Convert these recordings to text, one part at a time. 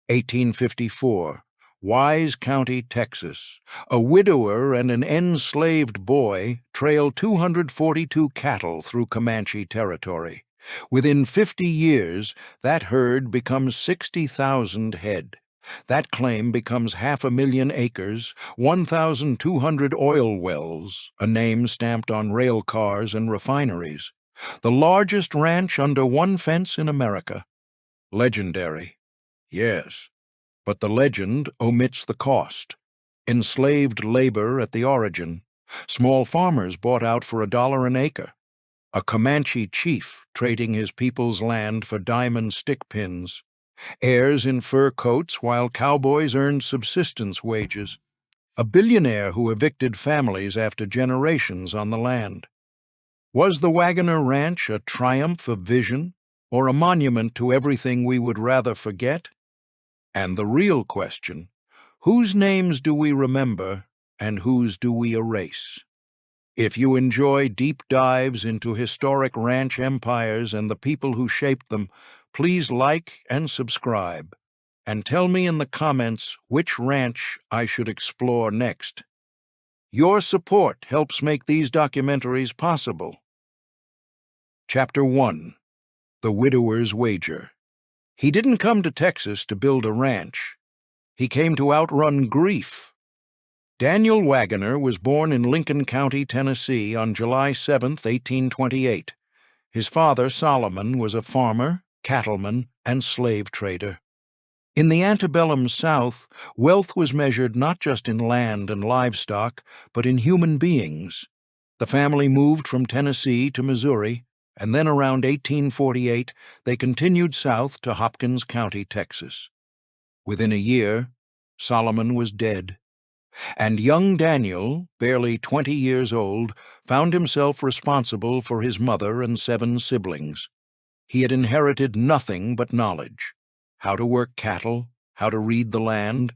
1854, Wise County, Texas. A widower and an enslaved boy trail 242 cattle through Comanche territory. Within 50 years, that herd becomes 60,000 head. That claim becomes 500,000 acres, 1,200 oil wells, a name stamped on rail cars and refineries. The largest ranch under one fence in America. Legendary. Yes, but the legend omits the cost. Enslaved labor at the origin. Small farmers bought out for $1 an acre. A Comanche chief trading his people's land for diamond stick pins. Heirs in fur coats while cowboys earned subsistence wages. A billionaire who evicted families after generations on the land. Was the Waggoner Ranch a triumph of vision, or a monument to everything we would rather forget? And the real question, whose names do we remember and whose do we erase? If you enjoy deep dives into historic ranch empires and the people who shaped them, please like and subscribe, and tell me in the comments which ranch I should explore next. Your support helps make these documentaries possible. Chapter 1. The Widower's Wager. He didn't come to Texas to build a ranch. He came to outrun grief. Daniel Waggoner was born in Lincoln County, Tennessee on July 7, 1828. His father, Solomon, was a farmer, cattleman, and slave trader. In the antebellum South, wealth was measured not just in land and livestock, but in human beings. The family moved from Tennessee to Missouri, and then around 1848 they continued south to Hopkins County, Texas. Within a year, Solomon was dead, and young Daniel, barely 20 years old, found himself responsible for his mother and 7 siblings. He had inherited nothing but knowledge: how to work cattle, how to read the land,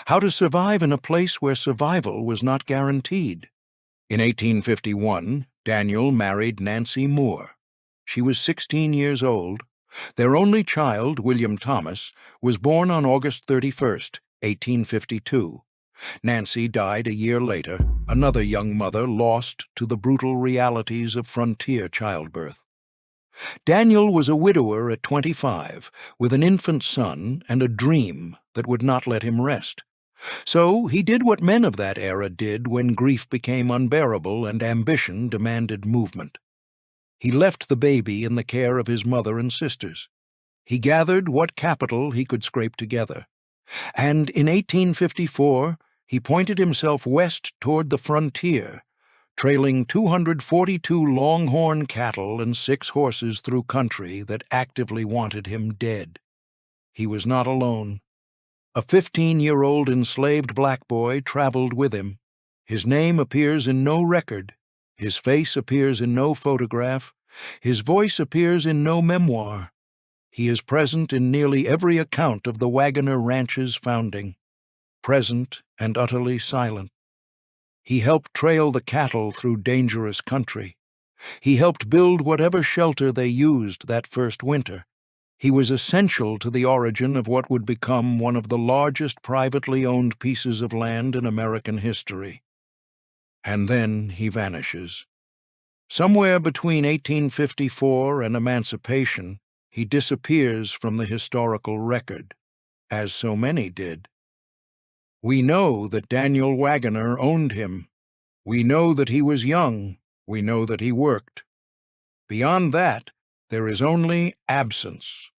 how to survive in a place where survival was not guaranteed. In 1851, Daniel married Nancy Moore. She was 16 years old. Their only child, William Thomas, was born on August 31st, 1852. Nancy died a year later, another young mother lost to the brutal realities of frontier childbirth. Daniel was a widower at 25, with an infant son and a dream that would not let him rest. So he did what men of that era did when grief became unbearable and ambition demanded movement. He left the baby in the care of his mother and sisters. He gathered what capital he could scrape together. And in 1854, he pointed himself west toward the frontier, trailing 242 longhorn cattle and 6 horses through country that actively wanted him dead. He was not alone. A 15-year-old enslaved black boy traveled with him. His name appears in no record. His face appears in no photograph. His voice appears in no memoir. He is present in nearly every account of the Waggoner Ranch's founding, present and utterly silent. He helped trail the cattle through dangerous country. He helped build whatever shelter they used that first winter. He was essential to the origin of what would become one of the largest privately owned pieces of land in American history. And then he vanishes. Somewhere between 1854 and Emancipation, he disappears from the historical record, as so many did. We know that Daniel Waggoner owned him. We know that he was young. We know that he worked. Beyond that, there is only absence.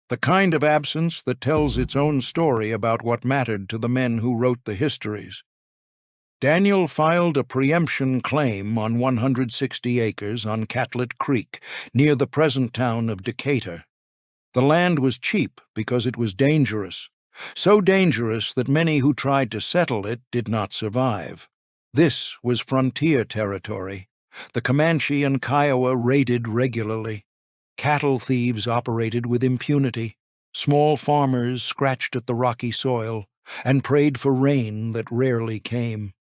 The kind of absence that tells its own story about what mattered to the men who wrote the histories. Daniel filed a preemption claim on 160 acres on Catlet Creek, near the present town of Decatur. The land was cheap because it was dangerous, so dangerous that many who tried to settle it did not survive. This was frontier territory. The Comanche and Kiowa raided regularly. Cattle thieves operated with impunity. Small farmers scratched at the rocky soil and prayed for rain that rarely came.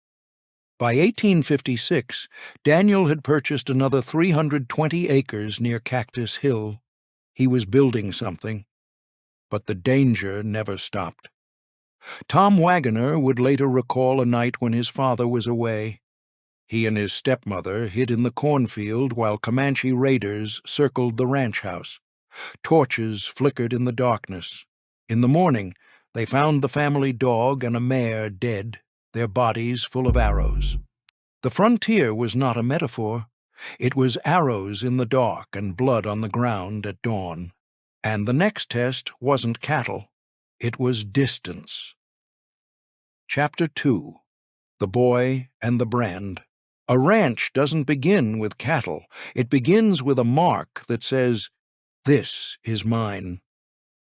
By 1856, Daniel had purchased another 320 acres near Cactus Hill. He was building something. But the danger never stopped. Tom Waggoner would later recall a night when his father was away. He and his stepmother hid in the cornfield while Comanche raiders circled the ranch house. Torches flickered in the darkness. In the morning, they found the family dog and a mare dead, their bodies full of arrows. The frontier was not a metaphor. It was arrows in the dark and blood on the ground at dawn. And the next test wasn't cattle. It was distance. Chapter 2. The Boy and the Brand. A ranch doesn't begin with cattle. It begins with a mark that says, "This is mine."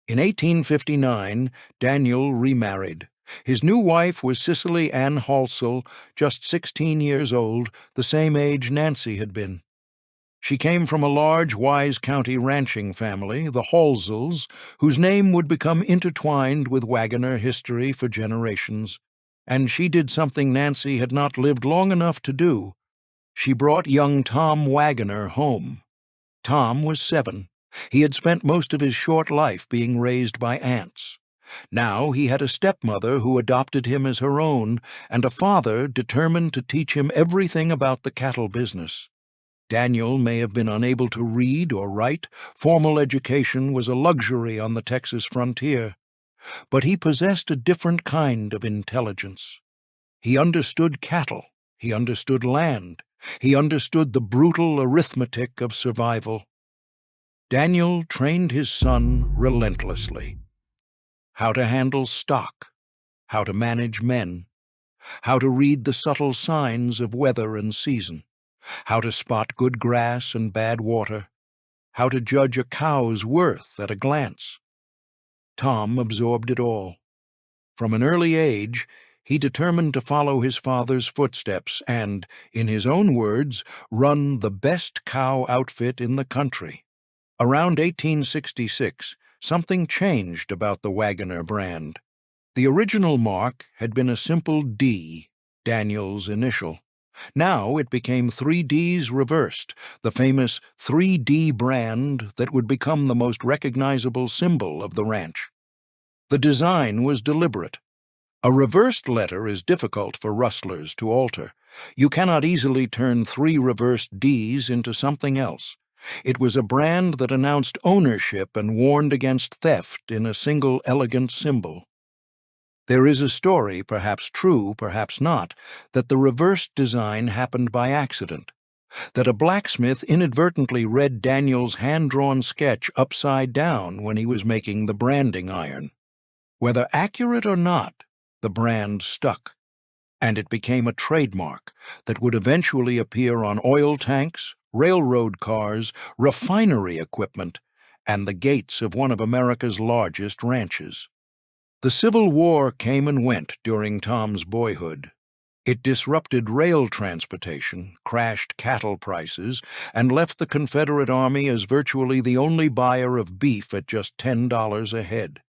In 1859, Daniel remarried. His new wife was Cicely Ann Halsell, just 16 years old, the same age Nancy had been. She came from a large Wise County ranching family, the Halsells, whose name would become intertwined with Waggoner history for generations. And she did something Nancy had not lived long enough to do. She brought young Tom Waggoner home. Tom was 7. He had spent most of his short life being raised by aunts. Now he had a stepmother who adopted him as her own, and a father determined to teach him everything about the cattle business. Daniel may have been unable to read or write. Formal education was a luxury on the Texas frontier. But he possessed a different kind of intelligence. He understood cattle. He understood land. He understood the brutal arithmetic of survival. Daniel trained his son relentlessly. How to handle stock, how to manage men, how to read the subtle signs of weather and season, how to spot good grass and bad water, how to judge a cow's worth at a glance. Tom absorbed it all. From an early age, he determined to follow his father's footsteps and, in his own words, run the best cow outfit in the country. Around 1866, something changed about the Waggoner brand. The original mark had been a simple D, Daniel's initial. Now it became 3 Ds reversed, the famous 3D brand that would become the most recognizable symbol of the ranch. The design was deliberate. A reversed letter is difficult for rustlers to alter. You cannot easily turn 3 reversed Ds into something else. It was a brand that announced ownership and warned against theft in a single elegant symbol. There is a story, perhaps true, perhaps not, that the reversed design happened by accident, that a blacksmith inadvertently read Daniel's hand-drawn sketch upside down when he was making the branding iron. Whether accurate or not, the brand stuck, and it became a trademark that would eventually appear on oil tanks, railroad cars, refinery equipment, and the gates of one of America's largest ranches. The Civil War came and went during Tom's boyhood. It disrupted rail transportation, crashed cattle prices, and left the Confederate Army as virtually the only buyer of beef at just $10 a head.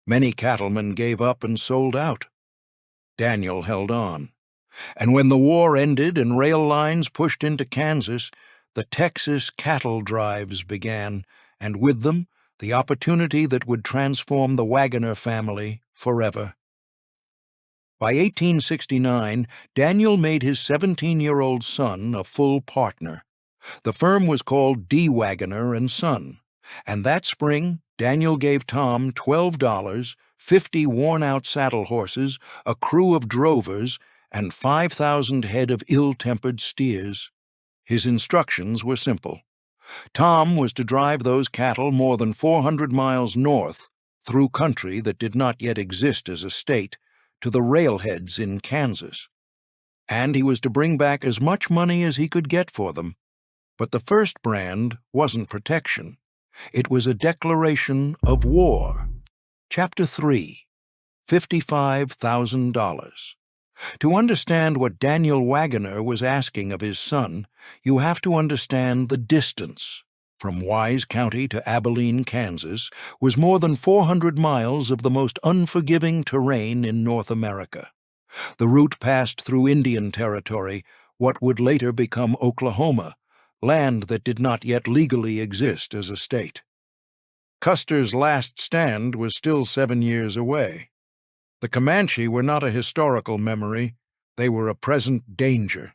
Many cattlemen gave up and sold out. Daniel held on. And when the war ended and rail lines pushed into Kansas, the Texas cattle drives began, and with them, the opportunity that would transform the Waggoner family forever. By 1869, Daniel made his 17-year-old son a full partner. The firm was called D. Waggoner and Son, and that spring, Daniel gave Tom $12, 50 worn-out saddle horses, a crew of drovers, and 5,000 head of ill-tempered steers. His instructions were simple. Tom was to drive those cattle more than 400 miles north, through country that did not yet exist as a state, to the railheads in Kansas. And he was to bring back as much money as he could get for them. But the first brand wasn't protection. It was a declaration of war. Chapter 3. $55,000. To understand what Daniel Waggoner was asking of his son, you have to understand the distance. From Wise County to Abilene, Kansas, was more than 400 miles of the most unforgiving terrain in North America. The route passed through Indian Territory, what would later become Oklahoma, land that did not yet legally exist as a state. Custer's last stand was still 7 years away. The Comanche were not a historical memory, they were a present danger.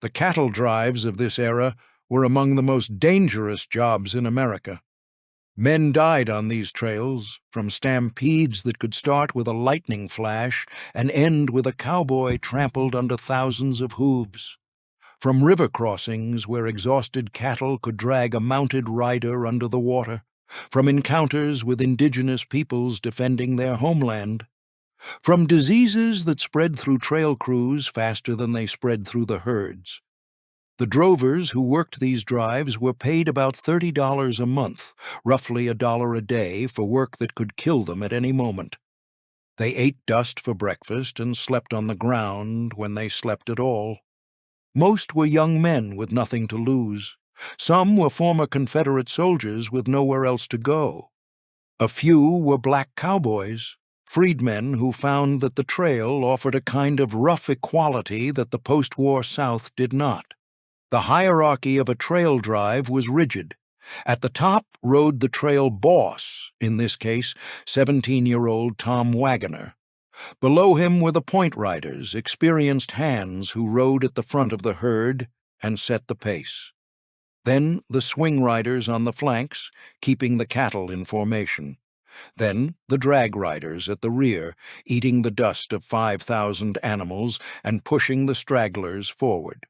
The cattle drives of this era were among the most dangerous jobs in America. Men died on these trails, from stampedes that could start with a lightning flash and end with a cowboy trampled under thousands of hooves. From river crossings where exhausted cattle could drag a mounted rider under the water. From encounters with indigenous peoples defending their homeland. From diseases that spread through trail crews faster than they spread through the herds. The drovers who worked these drives were paid about $30 a month, roughly $1 a day, for work that could kill them at any moment. They ate dust for breakfast and slept on the ground when they slept at all. Most were young men with nothing to lose. Some were former Confederate soldiers with nowhere else to go. A few were black cowboys, freedmen who found that the trail offered a kind of rough equality that the post-war South did not. The hierarchy of a trail drive was rigid. At the top rode the trail boss, in this case 17-year-old Tom Waggoner. Below him were the point riders, experienced hands who rode at the front of the herd and set the pace. Then the swing riders on the flanks, keeping the cattle in formation. Then the drag riders at the rear, eating the dust of 5,000 animals and pushing the stragglers forward.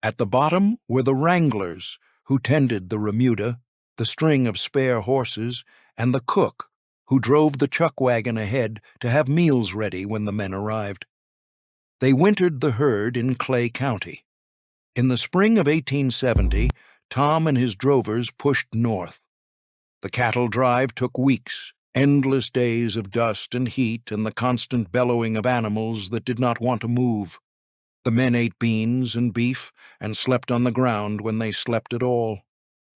At the bottom were the wranglers, who tended the remuda, the string of spare horses, and the cook, who drove the chuck wagon ahead to have meals ready when the men arrived. They wintered the herd in Clay County. In the spring of 1870, Tom and his drovers pushed north. The cattle drive took weeks, endless days of dust and heat and the constant bellowing of animals that did not want to move. The men ate beans and beef and slept on the ground when they slept at all.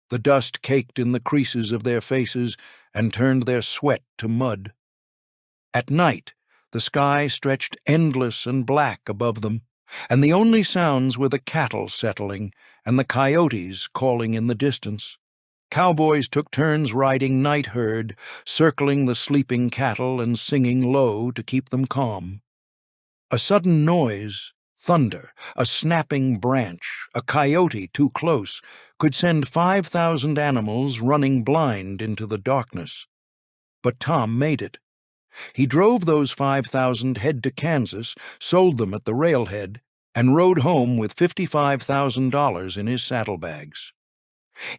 The dust caked in the creases of their faces and turned their sweat to mud. At night, the sky stretched endless and black above them, and the only sounds were the cattle settling and the coyotes calling in the distance. Cowboys took turns riding night herd, circling the sleeping cattle and singing low to keep them calm. A sudden noise, thunder, a snapping branch, a coyote too close, could send 5,000 animals running blind into the darkness. But Tom made it. He drove those 5,000 head to Kansas, sold them at the railhead, and rode home with $55,000 in his saddlebags.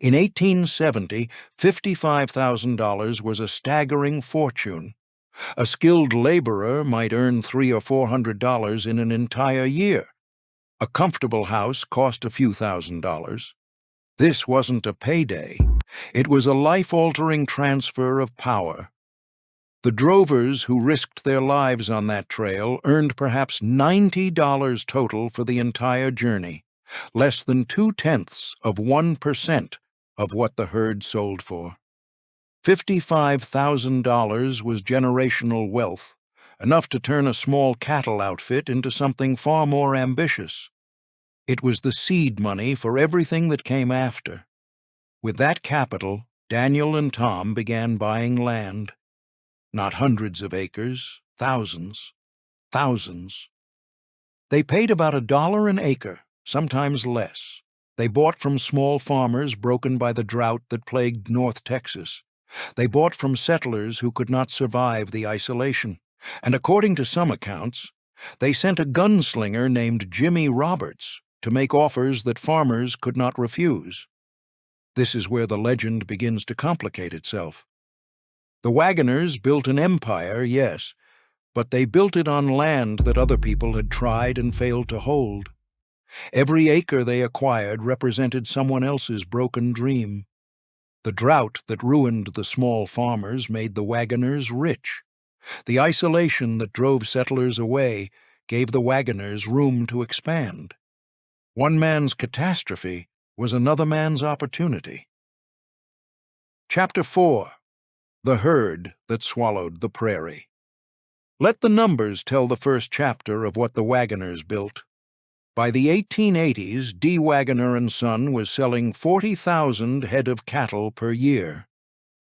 In 1870, $55,000 was a staggering fortune. A skilled laborer might earn $300 or $400 in an entire year. A comfortable house cost a few $1,000s. This wasn't a payday. It was a life-altering transfer of power. The drovers who risked their lives on that trail earned perhaps $90 total for the entire journey, less than 0.2% of what the herd sold for. $55,000 was generational wealth, enough to turn a small cattle outfit into something far more ambitious. It was the seed money for everything that came after. With that capital, Daniel and Tom began buying land. Not hundreds of acres, thousands. They paid about $1 an acre, sometimes less. They bought from small farmers broken by the drought that plagued North Texas. They bought from settlers who could not survive the isolation. And according to some accounts, they sent a gunslinger named Jimmy Roberts to make offers that farmers could not refuse. This is where the legend begins to complicate itself. The Waggoners built an empire, yes, but they built it on land that other people had tried and failed to hold. Every acre they acquired represented someone else's broken dream. The drought that ruined the small farmers made the Waggoners rich. The isolation that drove settlers away gave the Waggoners room to expand. One man's catastrophe was another man's opportunity. Chapter 4. The Herd That Swallowed the Prairie. Let the numbers tell the first chapter of what the Waggoners built. By the 1880s, D. Waggoner and Son was selling 40,000 head of cattle per year.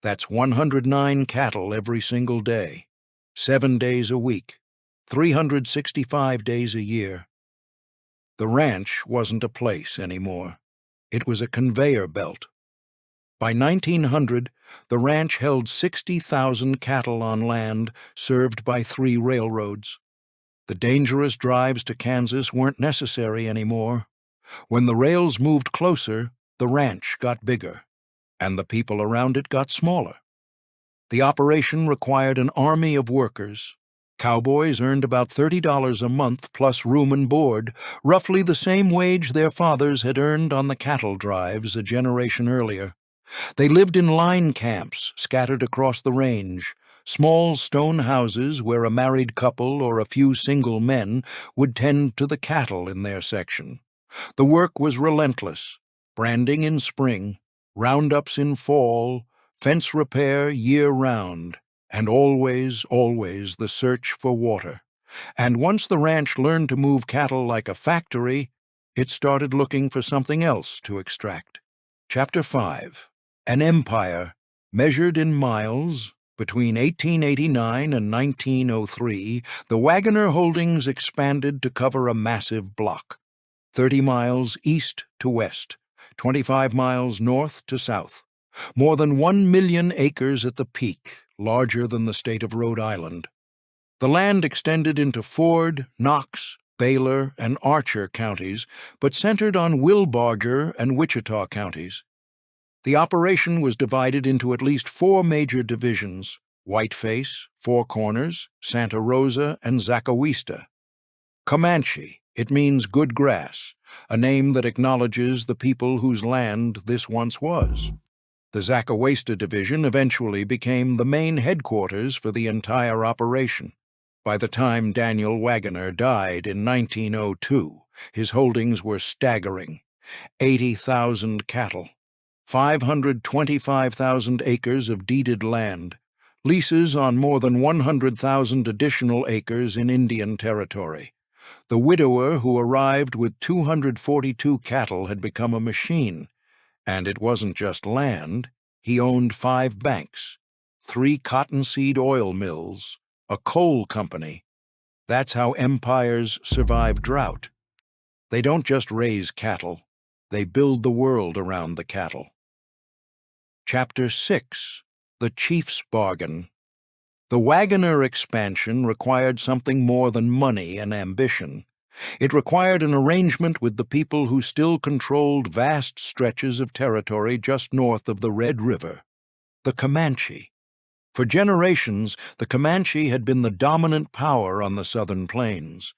That's 109 cattle every single day, 7 days a week, 365 days a year. The ranch wasn't a place anymore. It was a conveyor belt. By 1900, the ranch held 60,000 cattle on land served by 3 railroads. The dangerous drives to Kansas weren't necessary anymore. When the rails moved closer, the ranch got bigger, and the people around it got smaller. The operation required an army of workers. Cowboys earned about $30 a month plus room and board, roughly the same wage their fathers had earned on the cattle drives a generation earlier. They lived in line camps scattered across the range, small stone houses where a married couple or a few single men would tend to the cattle in their section. The work was relentless: branding in spring, roundups in fall, fence repair year-round, and always, always the search for water. And once the ranch learned to move cattle like a factory, it started looking for something else to extract. Chapter 5. An empire, measured in miles. Between 1889 and 1903, the Waggoner holdings expanded to cover a massive block, 30 miles east to west, 25 miles north to south. More than 1 million acres at the peak, larger than the state of Rhode Island. The land extended into Ford, Knox, Baylor, and Archer counties, but centered on Wilbarger and Wichita counties. The operation was divided into at least 4 major divisions: Whiteface, Four Corners, Santa Rosa, and Zacawista. Comanche, it means good grass, a name that acknowledges the people whose land this once was. The Zacawista Division eventually became the main headquarters for the entire operation. By the time Daniel Waggoner died in 1902, his holdings were staggering: 80,000 cattle, 525,000 acres of deeded land, leases on more than 100,000 additional acres in Indian Territory. The widower who arrived with 242 cattle had become a machine. And it wasn't just land. He owned 5 banks, 3 cottonseed oil mills, a coal company. That's how empires survive drought. They don't just raise cattle. They build the world around the cattle. Chapter 6. The Chief's Bargain. The Waggoner expansion required something more than money and ambition. It required an arrangement with the people who still controlled vast stretches of territory just north of the Red River, the Comanche. For generations, the Comanche had been the dominant power on the southern plains.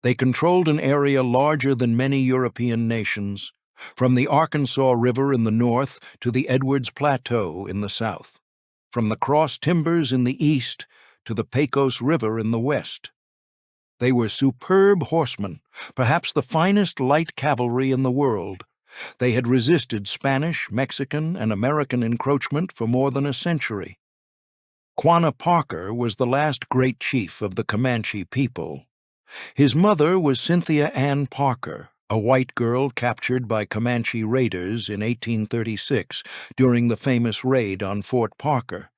They controlled an area larger than many European nations, from the Arkansas River in the north to the Edwards Plateau in the south, from the Cross Timbers in the east to the Pecos River in the west. They were superb horsemen, perhaps the finest light cavalry in the world. They had resisted Spanish, Mexican, and American encroachment for more than a century. Quanah Parker was the last great chief of the Comanche people. His mother was Cynthia Ann Parker, a white girl captured by Comanche raiders in 1836 during the famous raid on Fort Parker.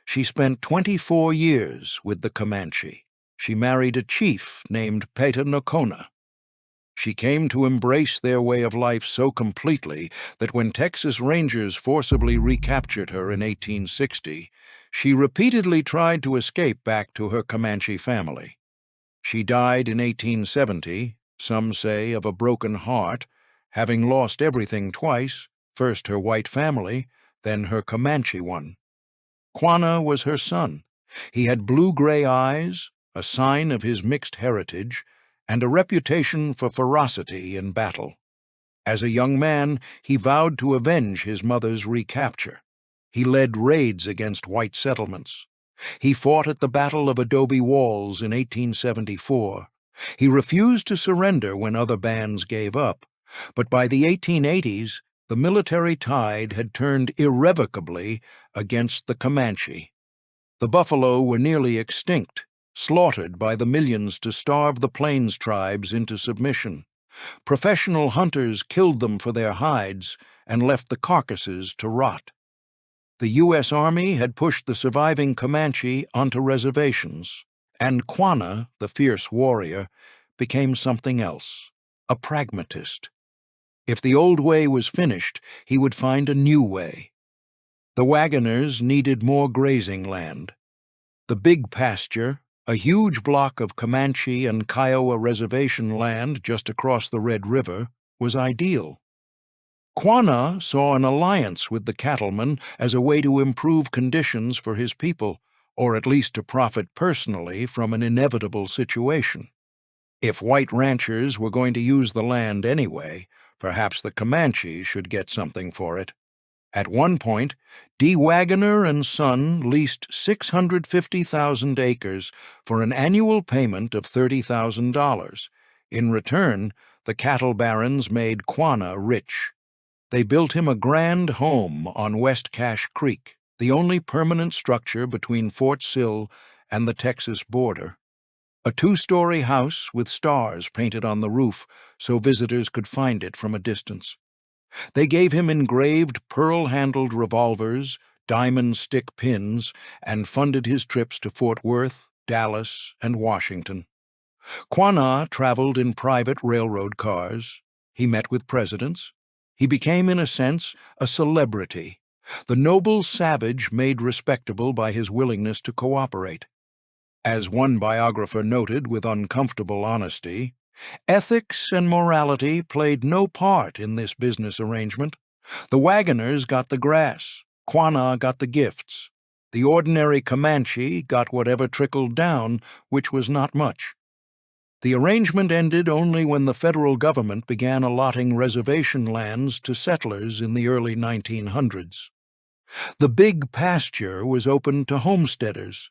She spent 24 years with the Comanche. She married a chief named Peta Nocona. She came to embrace their way of life so completely that when Texas Rangers forcibly recaptured her in 1860, she repeatedly tried to escape back to her Comanche family. She died in 1870, some say of a broken heart, having lost everything twice, first her white family, then her Comanche one. Quanah was her son. He had blue-gray eyes, a sign of his mixed heritage, and a reputation for ferocity in battle. As a young man, he vowed to avenge his mother's recapture. He led raids against white settlements. He fought at the Battle of Adobe Walls in 1874. He refused to surrender when other bands gave up, but by the 1880s, the military tide had turned irrevocably against the Comanche. The buffalo were nearly extinct, slaughtered by the millions to starve the plains tribes into submission. Professional hunters killed them for their hides and left the carcasses to rot. The U.S. Army had pushed the surviving Comanche onto reservations, and Quanah, the fierce warrior, became something else, a pragmatist. If the old way was finished, he would find a new way. The Waggoners needed more grazing land. The Big Pasture, a huge block of Comanche and Kiowa reservation land just across the Red River, was ideal. Quanah saw an alliance with the cattlemen as a way to improve conditions for his people, or at least to profit personally from an inevitable situation. If white ranchers were going to use the land anyway, perhaps the Comanche should get something for it. At one point, D. Waggoner and Son leased 650,000 acres for an annual payment of $30,000. In return, the cattle barons made Quanah rich. They built him a grand home on West Cache Creek, the only permanent structure between Fort Sill and the Texas border. A 2-story house with stars painted on the roof so visitors could find it from a distance. They gave him engraved pearl-handled revolvers, diamond stick pins, and funded his trips to Fort Worth, Dallas, and Washington. Quanah traveled in private railroad cars. He met with presidents. He became, in a sense, a celebrity, the noble savage made respectable by his willingness to cooperate. As one biographer noted with uncomfortable honesty, ethics and morality played no part in this business arrangement. The Waggoners got the grass, Quanah got the gifts. The ordinary Comanche got whatever trickled down, which was not much. The arrangement ended only when the federal government began allotting reservation lands to settlers in the early 1900s. The Big Pasture was opened to homesteaders.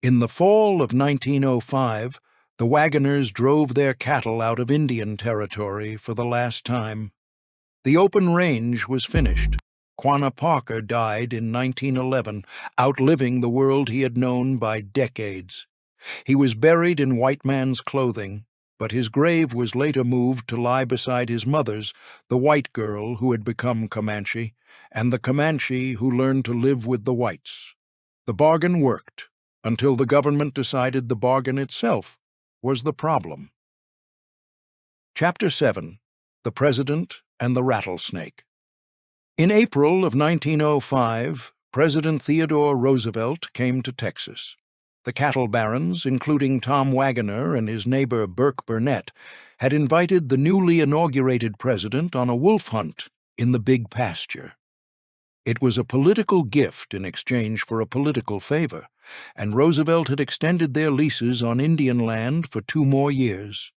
In the fall of 1905, the Waggoners drove their cattle out of Indian Territory for the last time. The open range was finished. Quanah Parker died in 1911, outliving the world he had known by decades. He was buried in white man's clothing, but his grave was later moved to lie beside his mother's, the white girl who had become Comanche, and the Comanche who learned to live with the whites. The bargain worked, until the government decided the bargain itself was the problem. Chapter 7. The President and the Rattlesnake. In April of 1905, President Theodore Roosevelt came to Texas. The cattle barons, including Tom Waggoner and his neighbor Burke Burnett, had invited the newly inaugurated president on a wolf hunt in the Big Pasture. It was a political gift in exchange for a political favor, and Roosevelt had extended their leases on Indian land for 2 more years.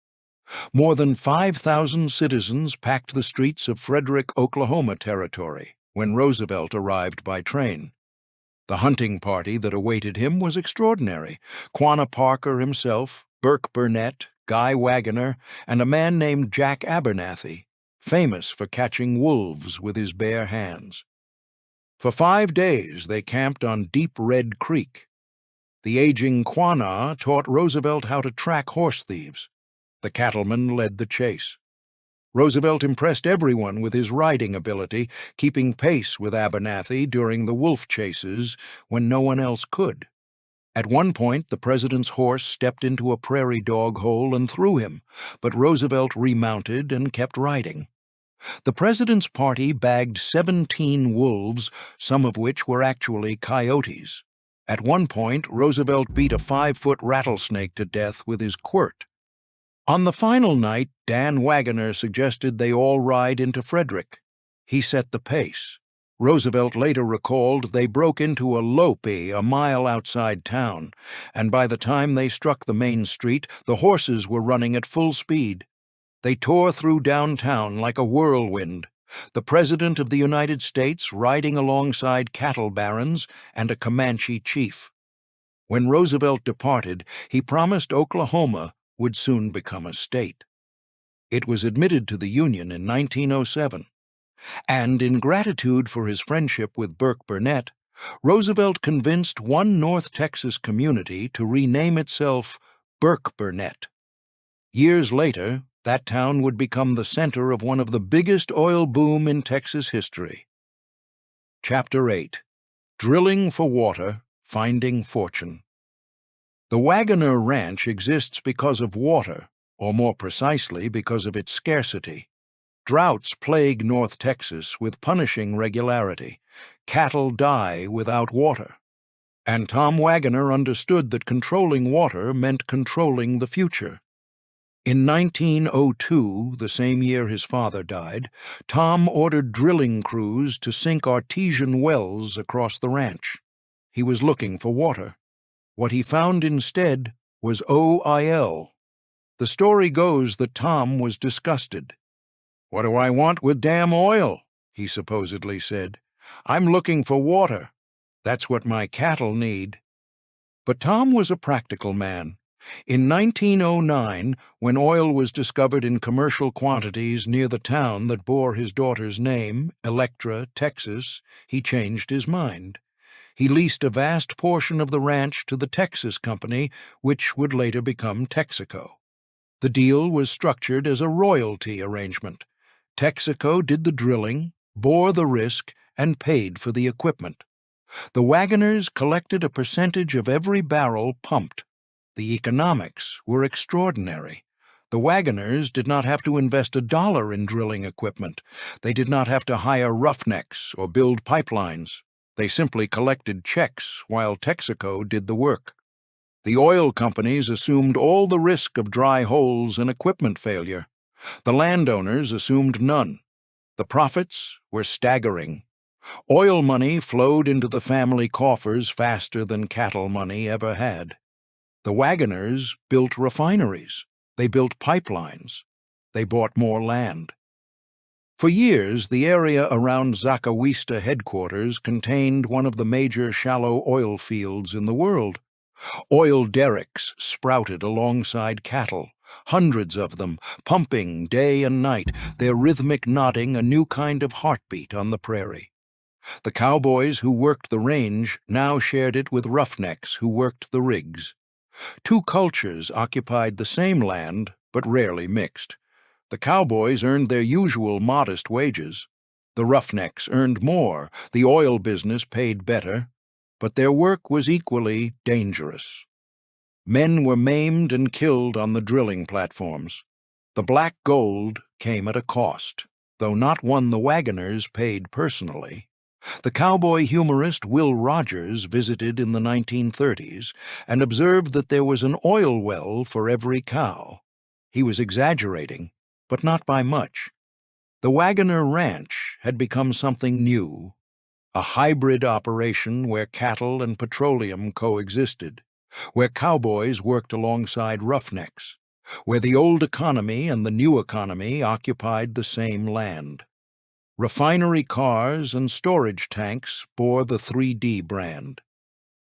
More than 5,000 citizens packed the streets of Frederick, Oklahoma Territory when Roosevelt arrived by train. The hunting party that awaited him was extraordinary. Quanah Parker himself, Burke Burnett, Guy Waggoner, and a man named Jack Abernathy, famous for catching wolves with his bare hands. For 5 days they camped on Deep Red Creek. The aging Quanah taught Roosevelt how to track horse thieves. The cattlemen led the chase. Roosevelt impressed everyone with his riding ability, keeping pace with Abernathy during the wolf chases when no one else could. At one point, the president's horse stepped into a prairie dog hole and threw him, but Roosevelt remounted and kept riding. The president's party bagged 17 wolves, some of which were actually coyotes. At one point, Roosevelt beat a 5-foot rattlesnake to death with his quirt. On the final night, Dan Waggoner suggested they all ride into Frederick. He set the pace. Roosevelt later recalled they broke into a lopee a mile outside town, and by the time they struck the main street, the horses were running at full speed. They tore through downtown like a whirlwind, the President of the United States riding alongside cattle barons and a Comanche chief. When Roosevelt departed, he promised Oklahoma would soon become a state. It was admitted to the Union in 1907, and in gratitude for his friendship with Burke Burnett, Roosevelt convinced one North Texas community to rename itself Burke Burnett. Years later, that town would become the center of one of the biggest oil boom in Texas history. Chapter 8. Drilling for water, finding fortune. The Waggoner Ranch exists because of water, or more precisely because of its scarcity. Droughts plague North Texas with punishing regularity. Cattle die without water. And Tom Waggoner understood that controlling water meant controlling the future. In 1902, the same year his father died, Tom ordered drilling crews to sink artesian wells across the ranch. He was looking for water. What he found instead was oil. The story goes that Tom was disgusted. "What do I want with damn oil?" he supposedly said. "I'm looking for water. That's what my cattle need." But Tom was a practical man. In 1909, when oil was discovered in commercial quantities near the town that bore his daughter's name, Electra, Texas, he changed his mind. He leased a vast portion of the ranch to the Texas Company, which would later become Texaco. The deal was structured as a royalty arrangement. Texaco did the drilling, bore the risk, and paid for the equipment. The Waggoners collected a percentage of every barrel pumped. The economics were extraordinary. The Waggoners did not have to invest $1 in drilling equipment. They did not have to hire roughnecks or build pipelines. They simply collected checks while Texaco did the work. The oil companies assumed all the risk of dry holes and equipment failure. The landowners assumed none. The profits were staggering. Oil money flowed into the family coffers faster than cattle money ever had. The Waggoners built refineries. They built pipelines. They bought more land. For years, the area around Zacawista headquarters contained one of the major shallow oil fields in the world. Oil derricks sprouted alongside cattle, hundreds of them, pumping day and night, their rhythmic nodding a new kind of heartbeat on the prairie. The cowboys who worked the range now shared it with roughnecks who worked the rigs. Two cultures occupied the same land, but rarely mixed. The cowboys earned their usual modest wages. The roughnecks earned more, the oil business paid better, but their work was equally dangerous. Men were maimed and killed on the drilling platforms. The black gold came at a cost, though not one the Waggoners paid personally. The cowboy humorist Will Rogers visited in the 1930s and observed that there was an oil well for every cow. He was exaggerating, but not by much. The Waggoner Ranch had become something new, a hybrid operation where cattle and petroleum coexisted, where cowboys worked alongside roughnecks, where the old economy and the new economy occupied the same land. Refinery cars and storage tanks bore the 3D brand.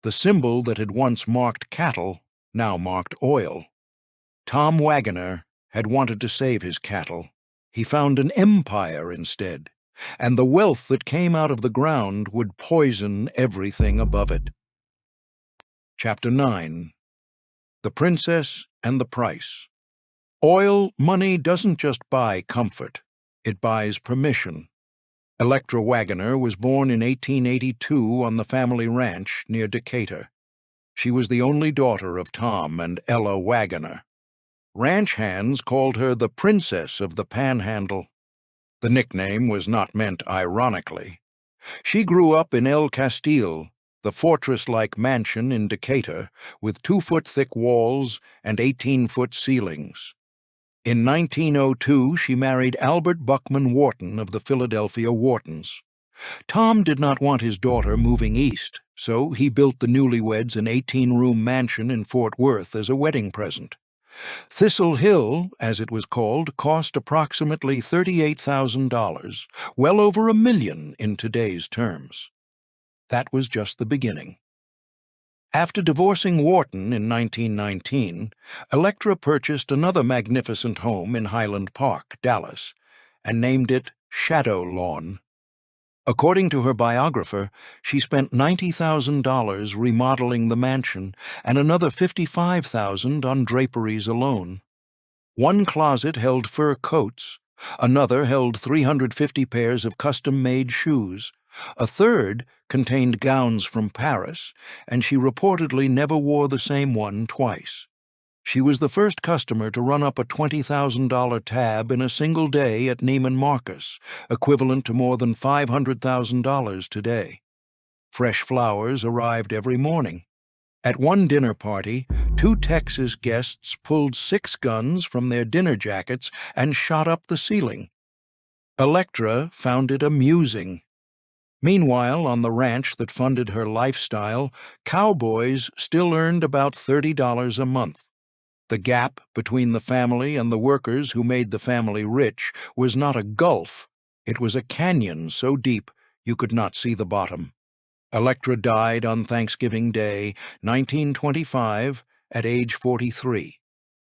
The symbol that had once marked cattle now marked oil. Tom Waggoner had wanted to save his cattle. He found an empire instead, and the wealth that came out of the ground would poison everything above it. Chapter 9. The Princess and the Price. Oil money doesn't just buy comfort, it buys permission. Electra Waggoner was born in 1882 on the family ranch near Decatur. She was the only daughter of Tom and Ella Waggoner. Ranch hands called her the Princess of the Panhandle. The nickname was not meant ironically. She grew up in El Castile, the fortress-like mansion in Decatur, with 2-foot-thick walls and 18-foot ceilings. In 1902, she married Albert Buckman Wharton of the Philadelphia Whartons. Tom did not want his daughter moving east, so he built the newlyweds an 18-room mansion in Fort Worth as a wedding present. Thistle Hill, as it was called, cost approximately $38,000, well over $1 million in today's terms. That was just the beginning. After divorcing Wharton in 1919, Electra purchased another magnificent home in Highland Park, Dallas, and named it Shadow Lawn. According to her biographer, she spent $90,000 remodeling the mansion and another $55,000 on draperies alone. One closet held fur coats, another held 350 pairs of custom-made shoes, A third contained gowns from Paris, and she reportedly never wore the same one twice. She was the first customer to run up a $20,000 tab in a single day at Neiman Marcus, equivalent to more than $500,000 today. Fresh flowers arrived every morning. At one dinner party, 2 Texas guests pulled 6 guns from their dinner jackets and shot up the ceiling. Electra found it amusing. Meanwhile, on the ranch that funded her lifestyle, cowboys still earned about $30 a month. The gap between the family and the workers who made the family rich was not a gulf, it was a canyon so deep you could not see the bottom. Electra died on Thanksgiving Day, 1925, at age 43.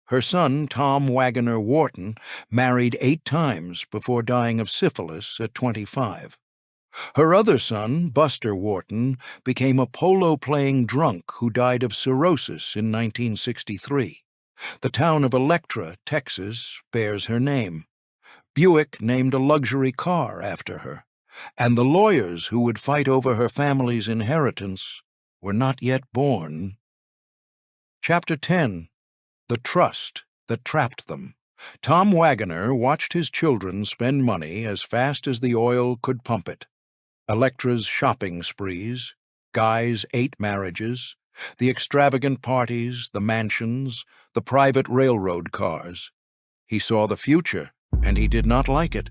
Her son, Tom Waggoner Wharton, married 8 times before dying of syphilis at 25. Her other son, Buster Wharton, became a polo-playing drunk who died of cirrhosis in 1963. The town of Electra, Texas, bears her name. Buick named a luxury car after her, and the lawyers who would fight over her family's inheritance were not yet born. Chapter 10. The Trust That Trapped Them. Tom Waggoner watched his children spend money as fast as the oil could pump it. Electra's shopping sprees, Guy's 8 marriages, the extravagant parties, the mansions, the private railroad cars. He saw the future, and he did not like it.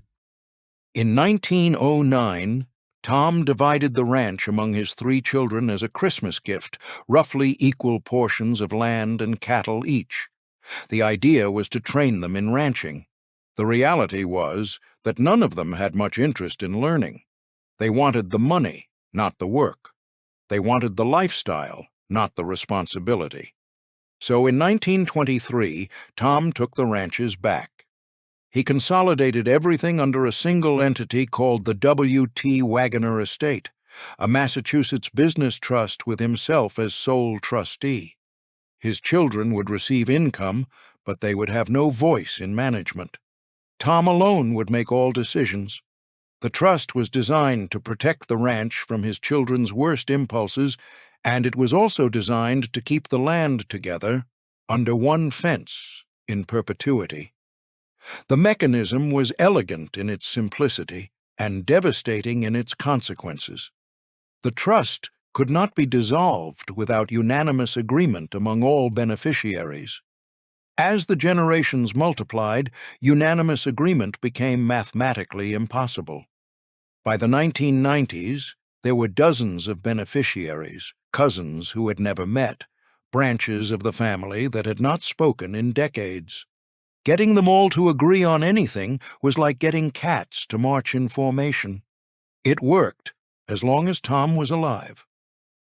In 1909, Tom divided the ranch among his 3 children as a Christmas gift, roughly equal portions of land and cattle each. The idea was to train them in ranching. The reality was that none of them had much interest in learning. They wanted the money, not the work. They wanted the lifestyle, not the responsibility. So in 1923, Tom took the ranches back. He consolidated everything under a single entity called the W.T. Waggoner Estate, a Massachusetts business trust with himself as sole trustee. His children would receive income, but they would have no voice in management. Tom alone would make all decisions. The trust was designed to protect the ranch from his children's worst impulses, and it was also designed to keep the land together under one fence in perpetuity. The mechanism was elegant in its simplicity and devastating in its consequences. The trust could not be dissolved without unanimous agreement among all beneficiaries. As the generations multiplied, unanimous agreement became mathematically impossible. By the 1990s, there were dozens of beneficiaries, cousins who had never met, branches of the family that had not spoken in decades. Getting them all to agree on anything was like getting cats to march in formation. It worked, as long as Tom was alive.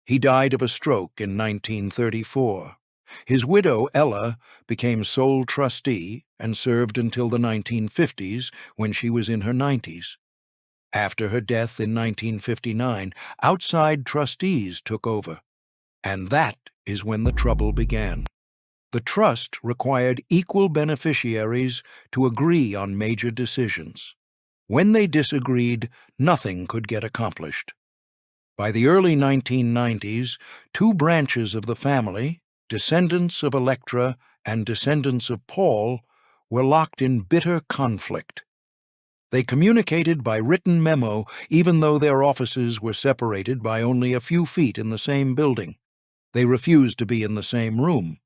He died of a stroke in 1934. His widow, Ella, became sole trustee and served until the 1950s, when she was in her 90s. After her death in 1959, outside trustees took over, and that is when the trouble began. The trust required equal beneficiaries to agree on major decisions. When they disagreed, nothing could get accomplished. By the early 1990s, 2 branches of the family, descendants of Electra and descendants of Paul, were locked in bitter conflict. They communicated by written memo even though their offices were separated by only a few feet in the same building. They refused to be in the same room.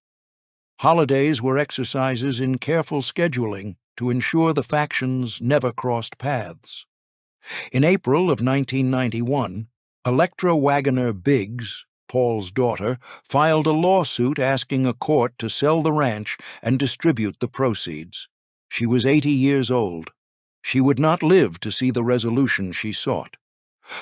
Holidays were exercises in careful scheduling to ensure the factions never crossed paths. In April of 1991, Electra Waggoner Biggs, Paul's daughter, filed a lawsuit asking a court to sell the ranch and distribute the proceeds. She was 80 years old. She would not live to see the resolution she sought.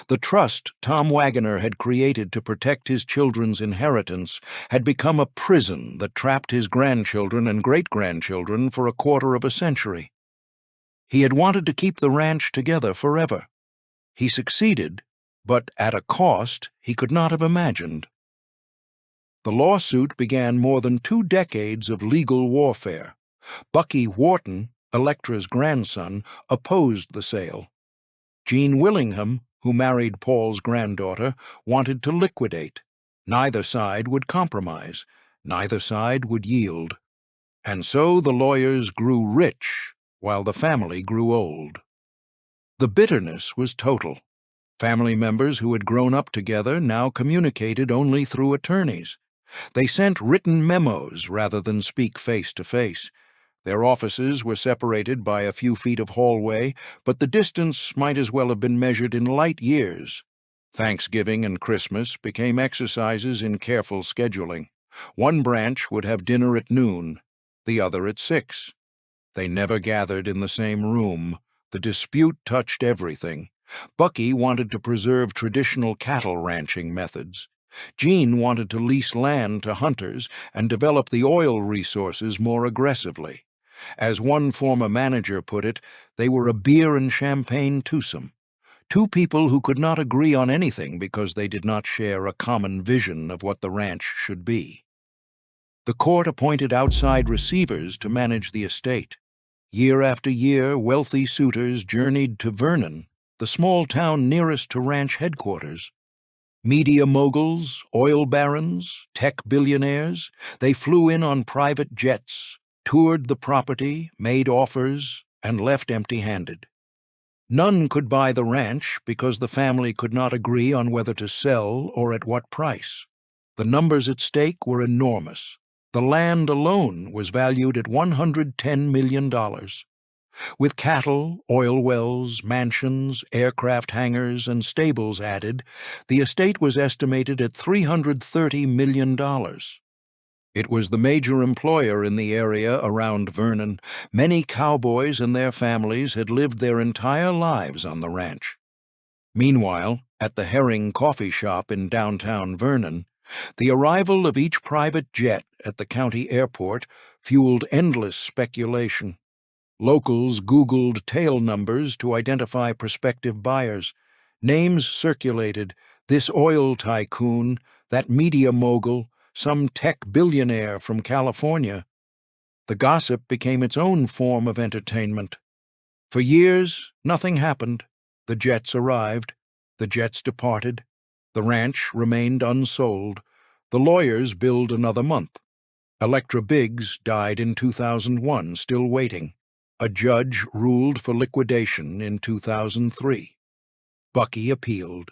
The trust Tom Waggoner had created to protect his children's inheritance had become a prison that trapped his grandchildren and great-grandchildren for a quarter of a century. He had wanted to keep the ranch together forever. He succeeded, but at a cost he could not have imagined. The lawsuit began more than 2 decades of legal warfare. Bucky Wharton, Electra's grandson, opposed the sale. Gene Willingham, who married Paul's granddaughter, wanted to liquidate. Neither side would compromise. Neither side would yield. And so the lawyers grew rich, while the family grew old. The bitterness was total. Family members who had grown up together now communicated only through attorneys. They sent written memos rather than speak face to face. Their offices were separated by a few feet of hallway, but the distance might as well have been measured in light years. Thanksgiving and Christmas became exercises in careful scheduling. One branch would have dinner at noon, the other at 6. They never gathered in the same room. The dispute touched everything. Bucky wanted to preserve traditional cattle ranching methods. Gene wanted to lease land to hunters and develop the oil resources more aggressively. As one former manager put it, they were a beer and champagne twosome. Two people who could not agree on anything because they did not share a common vision of what the ranch should be. The court appointed outside receivers to manage the estate. Year after year, wealthy suitors journeyed to Vernon, the small town nearest to ranch headquarters. Media moguls, oil barons, tech billionaires, they flew in on private jets, toured the property, made offers, and left empty-handed. None could buy the ranch because the family could not agree on whether to sell or at what price. The numbers at stake were enormous. The land alone was valued at $110 million. With cattle, oil wells, mansions, aircraft hangars, and stables added, the estate was estimated at $330 million. It was the major employer in the area around Vernon. Many cowboys and their families had lived their entire lives on the ranch. Meanwhile, at the Herring Coffee Shop in downtown Vernon, the arrival of each private jet at the county airport fueled endless speculation. Locals Googled tail numbers to identify prospective buyers. Names circulated: this oil tycoon, that media mogul, some tech billionaire from California. The gossip became its own form of entertainment. For years, nothing happened. The jets arrived. The jets departed. The ranch remained unsold. The lawyers billed another month. Electra Biggs died in 2001, still waiting. A judge ruled for liquidation in 2003. Bucky appealed.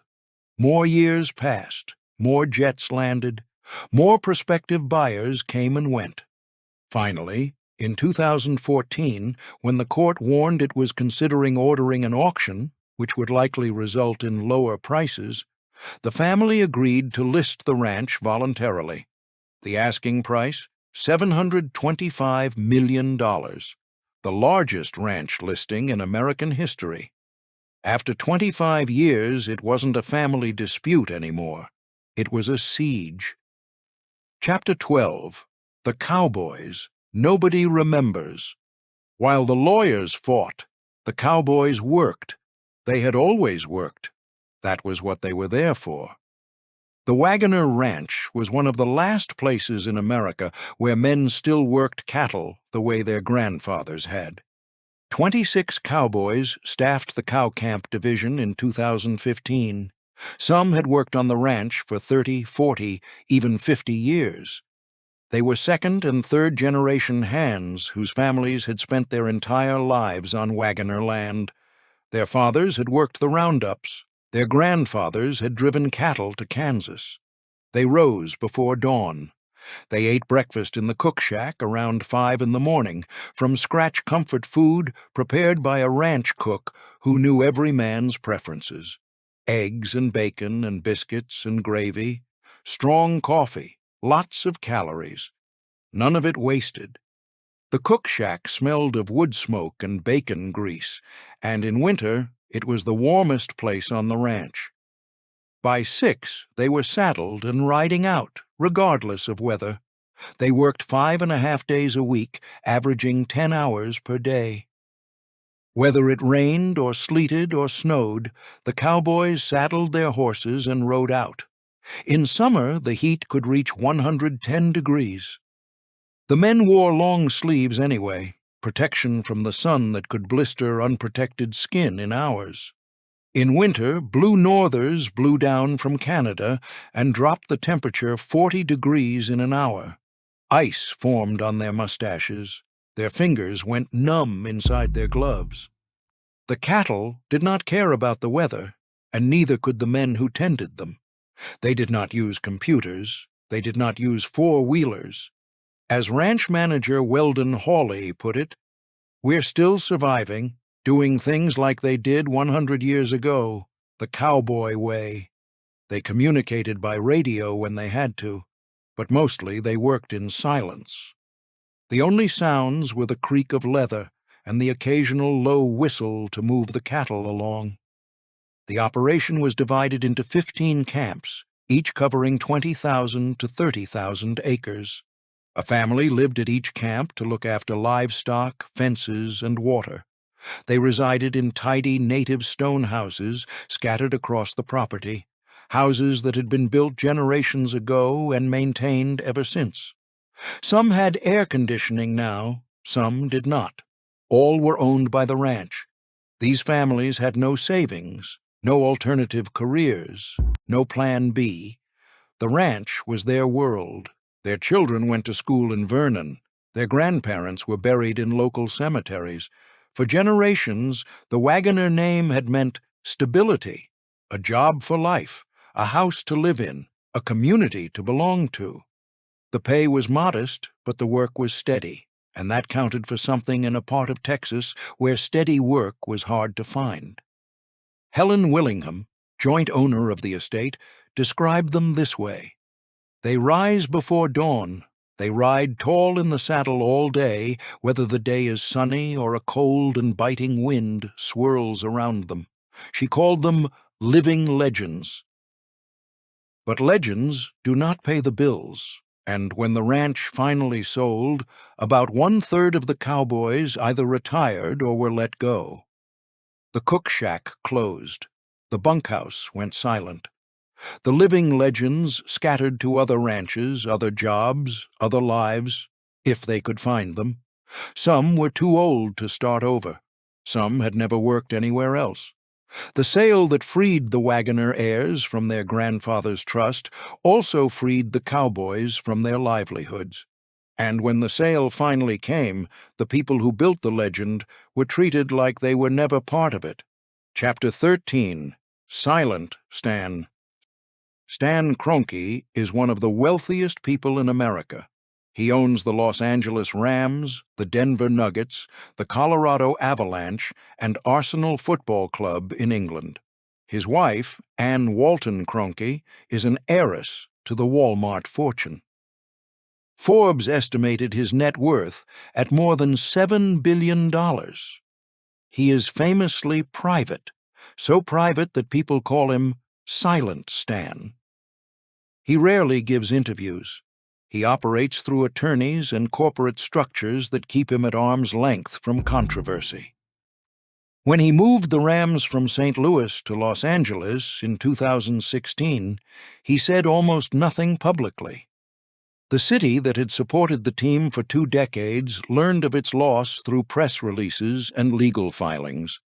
More years passed. More jets landed. More prospective buyers came and went. Finally, in 2014, when the court warned it was considering ordering an auction, which would likely result in lower prices, the family agreed to list the ranch voluntarily. The asking price, $725 million, the largest ranch listing in American history. After 25 years, it wasn't a family dispute anymore. It was a siege. Chapter 12. The Cowboys. Nobody remembers. While the lawyers fought, the cowboys worked. They had always worked. That was what they were there for. The Waggoner Ranch was one of the last places in America where men still worked cattle the way their grandfathers had. 26 cowboys staffed the cow camp division in 2015. Some had worked on the ranch for 30, 40, even 50 years. They were second- and third-generation hands whose families had spent their entire lives on Waggoner land. Their fathers had worked the roundups. Their grandfathers had driven cattle to Kansas. They rose before dawn. They ate breakfast in the cook shack around 5 in the morning, from scratch comfort food prepared by a ranch cook who knew every man's preferences. Eggs and bacon and biscuits and gravy, strong coffee, lots of calories. None of it wasted. The cook shack smelled of wood smoke and bacon grease, and in winter it was the warmest place on the ranch. By 6, they were saddled and riding out, regardless of weather. They worked 5.5 days a week, averaging 10 hours per day. Whether it rained or sleeted or snowed, the cowboys saddled their horses and rode out. In summer, the heat could reach 110 degrees. The men wore long sleeves anyway, protection from the sun that could blister unprotected skin in hours. In winter, blue northers blew down from Canada and dropped the temperature 40 degrees in an hour. Ice formed on their mustaches. Their fingers went numb inside their gloves. The cattle did not care about the weather, and neither could the men who tended them. They did not use computers. They did not use four-wheelers. As ranch manager Weldon Hawley put it, "We're still surviving, doing things like they did 100 years ago, the cowboy way." They communicated by radio when they had to, but mostly they worked in silence. The only sounds were the creak of leather and the occasional low whistle to move the cattle along. The operation was divided into 15 camps, each covering 20,000 to 30,000 acres. A family lived at each camp to look after livestock, fences, and water. They resided in tidy native stone houses scattered across the property, houses that had been built generations ago and maintained ever since. Some had air conditioning now, some did not. All were owned by the ranch. These families had no savings, no alternative careers, no plan B. The ranch was their world. Their children went to school in Vernon. Their grandparents were buried in local cemeteries. For generations, the Waggoner name had meant stability, a job for life, a house to live in, a community to belong to. The pay was modest, but the work was steady, and that counted for something in a part of Texas where steady work was hard to find. Helen Willingham, joint owner of the estate, described them this way: "They rise before dawn. They ride tall in the saddle all day, whether the day is sunny or a cold and biting wind swirls around them." She called them living legends. But legends do not pay the bills, and when the ranch finally sold, about 1/3 of the cowboys either retired or were let go. The cook shack closed. The bunkhouse went silent. The living legends scattered to other ranches, other jobs, other lives, if they could find them. Some were too old to start over. Some had never worked anywhere else. The sale that freed the Waggoner heirs from their grandfather's trust also freed the cowboys from their livelihoods. And when the sale finally came, the people who built the legend were treated like they were never part of it. Chapter 13. Silent Stan. Stan Kroenke is one of the wealthiest people in America. He owns the Los Angeles Rams, the Denver Nuggets, the Colorado Avalanche, and Arsenal Football Club in England. His wife, Ann Walton Kroenke, is an heiress to the Walmart fortune. Forbes estimated his net worth at more than $7 billion. He is famously private, so private that people call him Silent Stan. He rarely gives interviews. He operates through attorneys and corporate structures that keep him at arm's length from controversy. When he moved the Rams from St. Louis to Los Angeles in 2016, he said almost nothing publicly. The city that had supported the team for 2 decades learned of its loss through press releases and legal filings.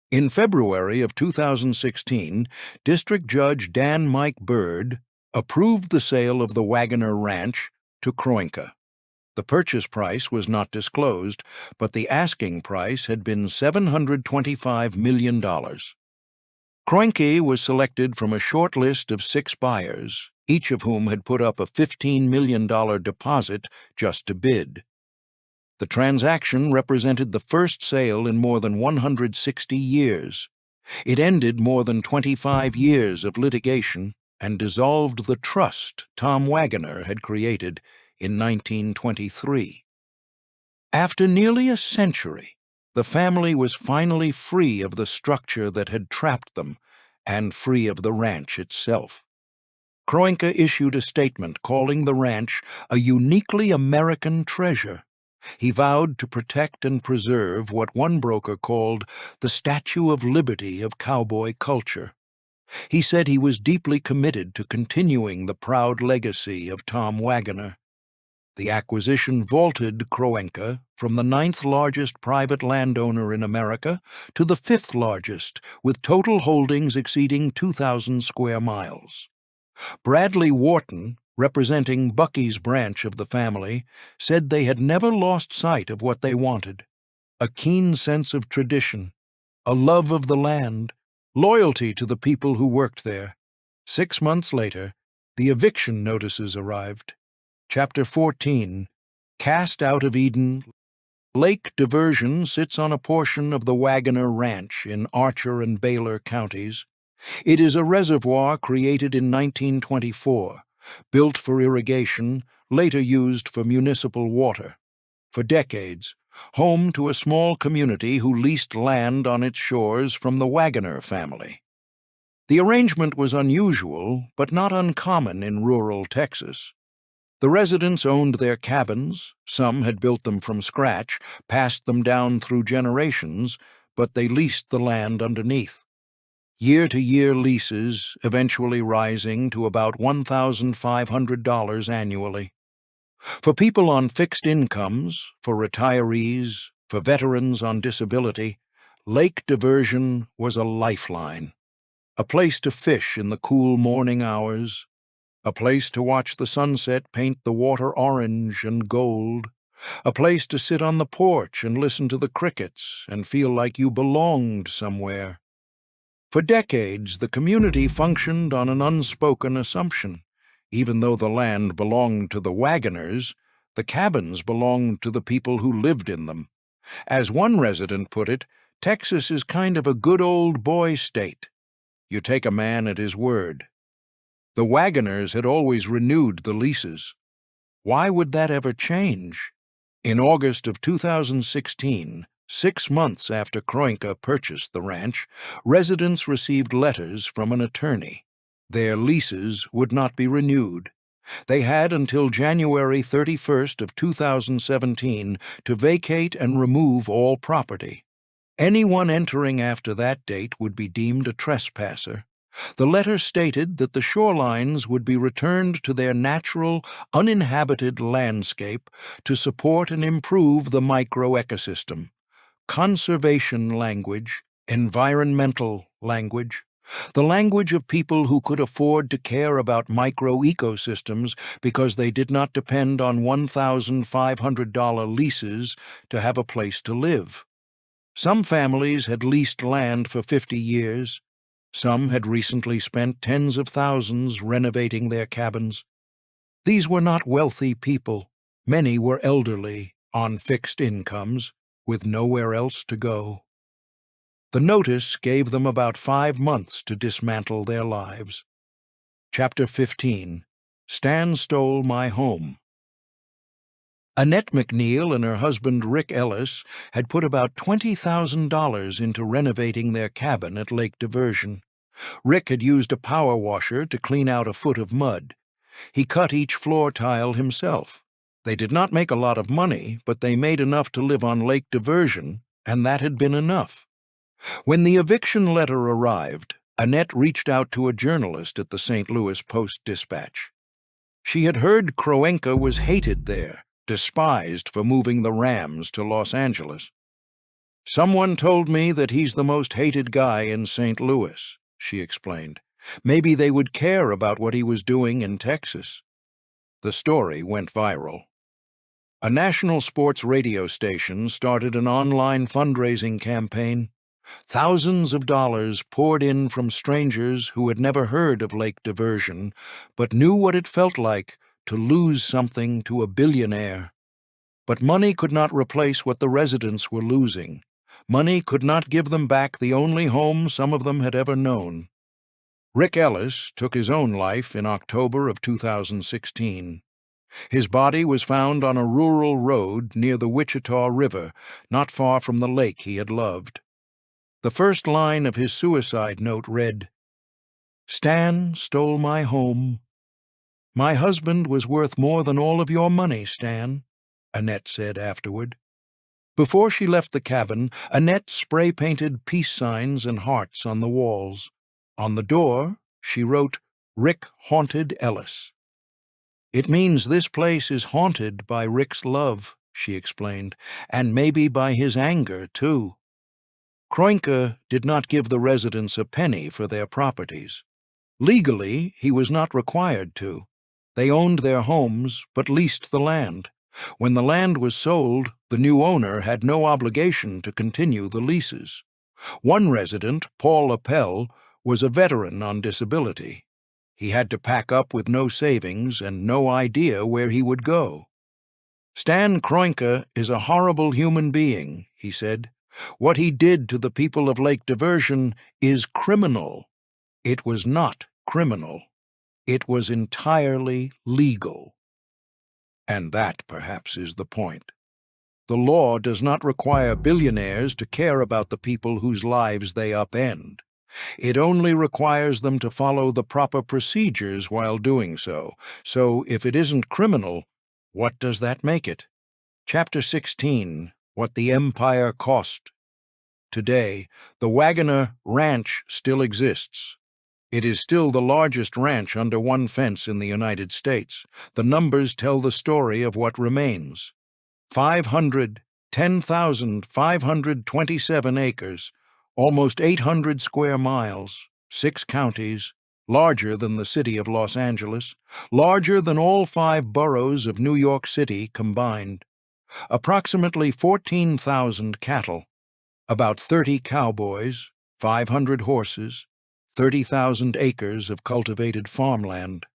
In February of 2016, District Judge Dan Mike Bird approved the sale of the Waggoner Ranch to Kroenke. The purchase price was not disclosed, but the asking price had been $725 million. Kroenke was selected from a short list of 6 buyers, each of whom had put up a $15 million deposit just to bid. The transaction represented the first sale in more than 160 years. It ended more than 25 years of litigation and dissolved the trust Tom Waggoner had created in 1923. After nearly a century, the family was finally free of the structure that had trapped them and free of the ranch itself. Kroenke issued a statement calling the ranch a uniquely American treasure. He vowed to protect and preserve what one broker called the Statue of Liberty of cowboy culture. He said he was deeply committed to continuing the proud legacy of Tom Waggoner. The acquisition vaulted Kroenke from the ninth largest private landowner in America to the fifth largest, with total holdings exceeding 2,000 square miles. Bradley Wharton, representing Bucky's branch of the family, said they had never lost sight of what they wanted: a keen sense of tradition, a love of the land, loyalty to the people who worked there. 6 months later, the eviction notices arrived. Chapter 14, Cast Out of Eden. Lake Diversion sits on a portion of the Waggoner Ranch in Archer and Baylor counties. It is a reservoir created in 1924, built for irrigation, later used for municipal water. For decades, home to a small community who leased land on its shores from the Waggoner family. The arrangement was unusual, but not uncommon in rural Texas. The residents owned their cabins, some had built them from scratch, passed them down through generations, but they leased the land underneath. Year-to-year leases, eventually rising to about $1,500 annually. For people on fixed incomes, for retirees, for veterans on disability, Lake Diversion was a lifeline. A place to fish in the cool morning hours, a place to watch the sunset paint the water orange and gold, a place to sit on the porch and listen to the crickets and feel like you belonged somewhere. For decades, the community functioned on an unspoken assumption. Even though the land belonged to the Waggoners, the cabins belonged to the people who lived in them. As one resident put it, Texas is kind of a good old boy state. You take a man at his word. The Waggoners had always renewed the leases. Why would that ever change? In August of 2016, 6 months after Kroenke purchased the ranch, residents received letters from an attorney. Their leases would not be renewed. They had until January 31st of 2017 to vacate and remove all property. Anyone entering after that date would be deemed a trespasser. The letter stated that the shorelines would be returned to their natural, uninhabited landscape to support and improve the microecosystem. Conservation language, environmental language, the language of people who could afford to care about microecosystems because they did not depend on $1,500 leases to have a place to live. Some families had leased land for 50 years. Some had recently spent tens of thousands renovating their cabins. These were not wealthy people. Many were elderly, on fixed incomes, with nowhere else to go. The notice gave them about 5 months to dismantle their lives. Chapter 15, Stan Stole My Home. Annette McNeil and her husband Rick Ellis had put about $20,000 into renovating their cabin at Lake Diversion. Rick had used a power washer to clean out a foot of mud. He cut each floor tile himself. They did not make a lot of money, but they made enough to live on Lake Diversion, and that had been enough. When the eviction letter arrived, Annette reached out to a journalist at the St. Louis Post-Dispatch. She had heard Kroenke was hated there, despised for moving the Rams to Los Angeles. "Someone told me that he's the most hated guy in St. Louis," she explained. "Maybe they would care about what he was doing in Texas." The story went viral. A national sports radio station started an online fundraising campaign. Thousands of dollars poured in from strangers who had never heard of Lake Diversion, but knew what it felt like to lose something to a billionaire. But money could not replace what the residents were losing. Money could not give them back the only home some of them had ever known. Rick Ellis took his own life in October of 2016. His body was found on a rural road near the Wichita River, not far from the lake he had loved. The first line of his suicide note read, "Stan stole my home. My husband was worth more than all of your money, Stan," Annette said afterward. Before she left the cabin, Annette spray-painted peace signs and hearts on the walls. On the door, she wrote, "Rick haunted Ellis." "It means this place is haunted by Rick's love," she explained, "and maybe by his anger, too." Kroenke did not give the residents a penny for their properties. Legally, he was not required to. They owned their homes, but leased the land. When the land was sold, the new owner had no obligation to continue the leases. One resident, Paul Appel, was a veteran on disability. He had to pack up with no savings and no idea where he would go. "Stan Kroenke is a horrible human being," he said. "What he did to the people of Lake Diversion is criminal." It was not criminal. It was entirely legal. And that, perhaps, is the point. The law does not require billionaires to care about the people whose lives they upend. It only requires them to follow the proper procedures while doing so. So, if it isn't criminal, what does that make it? Chapter 16, What the Empire Cost. Today, the Waggoner Ranch still exists. It is still the largest ranch under one fence in the United States. The numbers tell the story of what remains. 10,527 acres, almost 800 square miles, 6 counties, larger than the city of Los Angeles, larger than all 5 boroughs of New York City combined. Approximately 14,000 cattle, about 30 cowboys, 500 horses, 30,000 acres of cultivated farmland,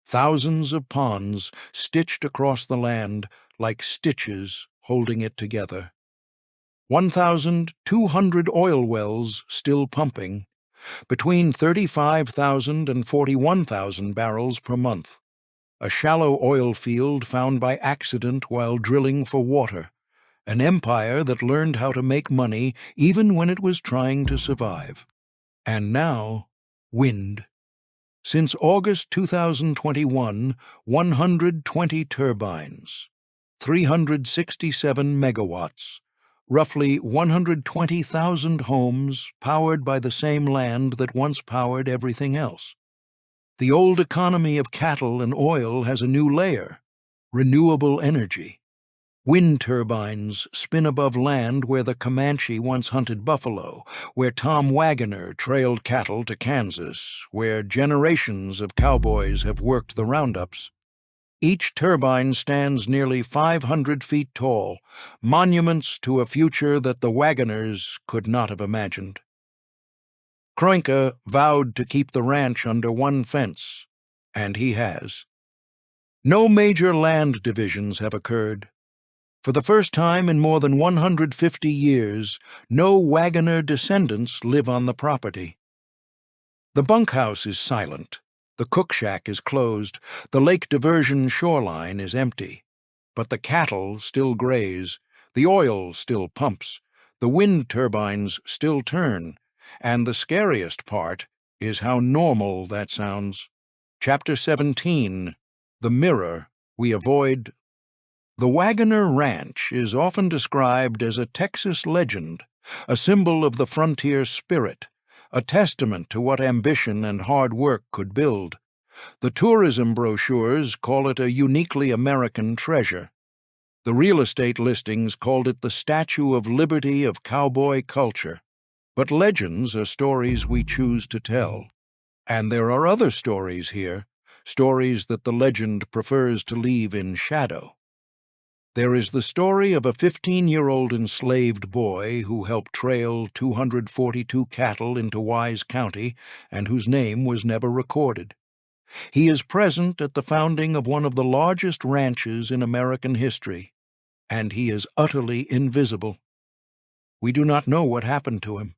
thousands of ponds stitched across the land like stitches holding it together. 1,200 oil wells still pumping, between 35,000 and 41,000 barrels per month. A shallow oil field found by accident while drilling for water. An empire that learned how to make money even when it was trying to survive. And now, wind. Since August 2021, 120 turbines, 367 megawatts, roughly 120,000 homes powered by the same land that once powered everything else. The old economy of cattle and oil has a new layer: renewable energy. Wind turbines spin above land where the Comanche once hunted buffalo, where Tom Waggoner trailed cattle to Kansas, where generations of cowboys have worked the roundups. Each turbine stands nearly 500 feet tall, monuments to a future that the Waggoners could not have imagined. Kroenke vowed to keep the ranch under one fence, and he has. No major land divisions have occurred. For the first time in more than 150 years, no Waggoner descendants live on the property. The bunkhouse is silent. The cook shack is closed. The Lake Diversion shoreline is empty. But the cattle still graze. The oil still pumps. The wind turbines still turn. And the scariest part is how normal that sounds. Chapter 17, The Mirror We Avoid. The Waggoner Ranch is often described as a Texas legend, a symbol of the frontier spirit, a testament to what ambition and hard work could build. The tourism brochures call it a uniquely American treasure. The real estate listings called it the Statue of Liberty of cowboy culture. But legends are stories we choose to tell. And there are other stories here, stories that the legend prefers to leave in shadow. There is the story of a 15-year-old enslaved boy who helped trail 242 cattle into Wise County and whose name was never recorded. He is present at the founding of one of the largest ranches in American history, and he is utterly invisible. We do not know what happened to him.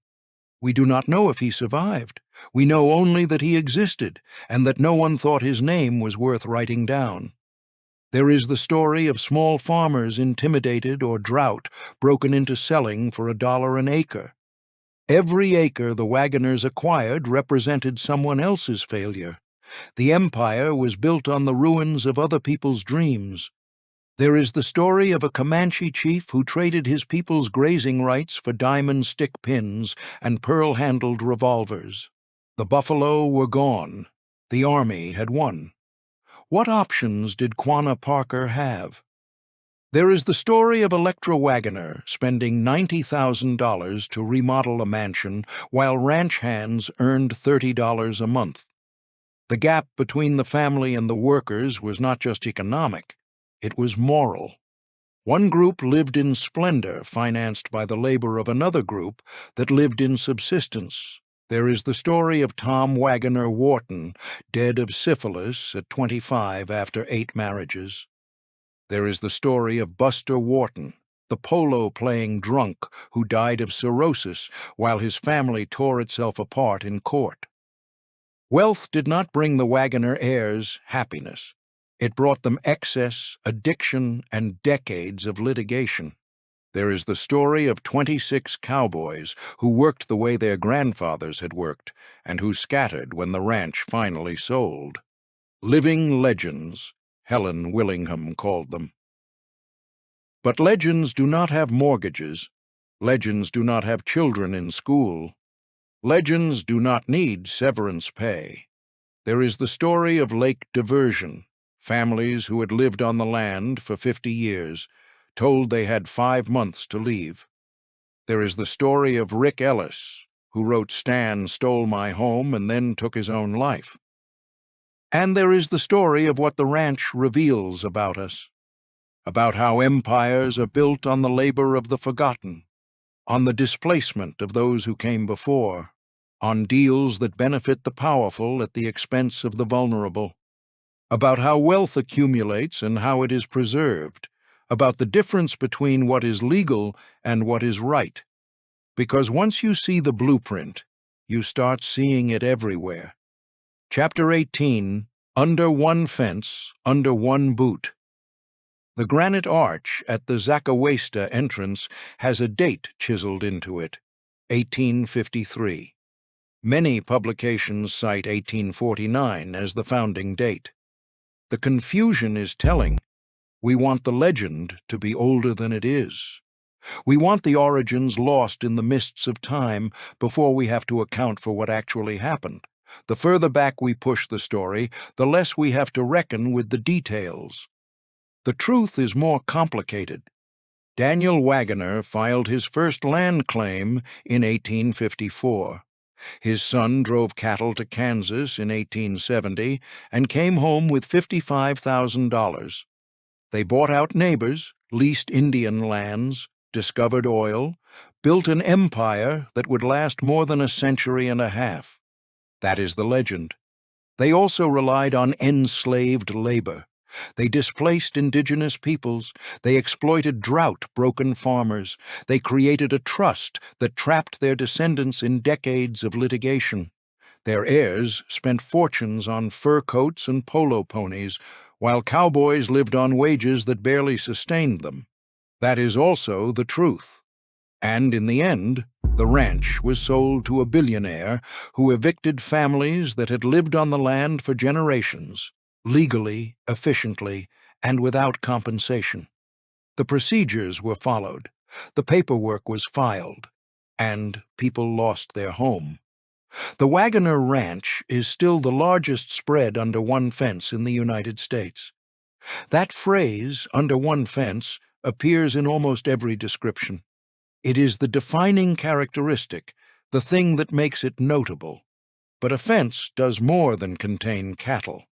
We do not know if he survived. We know only that he existed, and that no one thought his name was worth writing down. There is the story of small farmers intimidated or drought broken into selling for $1 an acre. Every acre the Waggoners acquired represented someone else's failure. The empire was built on the ruins of other people's dreams. There is the story of a Comanche chief who traded his people's grazing rights for diamond stick pins and pearl-handled revolvers. The buffalo were gone. The army had won. What options did Quanah Parker have? There is the story of Electra Waggoner spending $90,000 to remodel a mansion while ranch hands earned $30 a month. The gap between the family and the workers was not just economic, it was moral. One group lived in splendor, financed by the labor of another group that lived in subsistence. There is the story of Tom Waggoner Wharton, dead of syphilis at 25 after 8 marriages. There is the story of Buster Wharton, the polo-playing drunk who died of cirrhosis while his family tore itself apart in court. Wealth did not bring the Waggoner heirs happiness. It brought them excess, addiction, and decades of litigation. There is the story of 26 cowboys who worked the way their grandfathers had worked and who scattered when the ranch finally sold. Living legends, Helen Willingham called them. But legends do not have mortgages. Legends do not have children in school. Legends do not need severance pay. There is the story of Lake Diversion, families who had lived on the land for 50 years, told they had 5 months to leave. There is the story of Rick Ellis, who wrote Stan Stole My Home and then took his own life. And there is the story of what the ranch reveals about us, about how empires are built on the labor of the forgotten, on the displacement of those who came before, on deals that benefit the powerful at the expense of the vulnerable, about how wealth accumulates and how it is preserved, about the difference between what is legal and what is right. Because once you see the blueprint, you start seeing it everywhere. Chapter 18, Under One Fence, Under One Boot. The granite arch at the Zacawesta entrance has a date chiseled into it, 1853. Many publications cite 1849 as the founding date. The confusion is telling. We want the legend to be older than it is. We want the origins lost in the mists of time before we have to account for what actually happened. The further back we push the story, the less we have to reckon with the details. The truth is more complicated. Daniel Waggoner filed his first land claim in 1854. His son drove cattle to Kansas in 1870 and came home with $55,000. They bought out neighbors, leased Indian lands, discovered oil, built an empire that would last more than a century and a half. That is the legend. They also relied on enslaved labor. They displaced indigenous peoples. They exploited drought-broken farmers. They created a trust that trapped their descendants in decades of litigation. Their heirs spent fortunes on fur coats and polo ponies, while cowboys lived on wages that barely sustained them. That is also the truth. And in the end, the ranch was sold to a billionaire who evicted families that had lived on the land for generations, legally, efficiently, and without compensation. The procedures were followed, the paperwork was filed, and people lost their home. The Waggoner Ranch is still the largest spread under one fence in the United States. That phrase, under one fence, appears in almost every description. It is the defining characteristic, the thing that makes it notable. But a fence does more than contain cattle.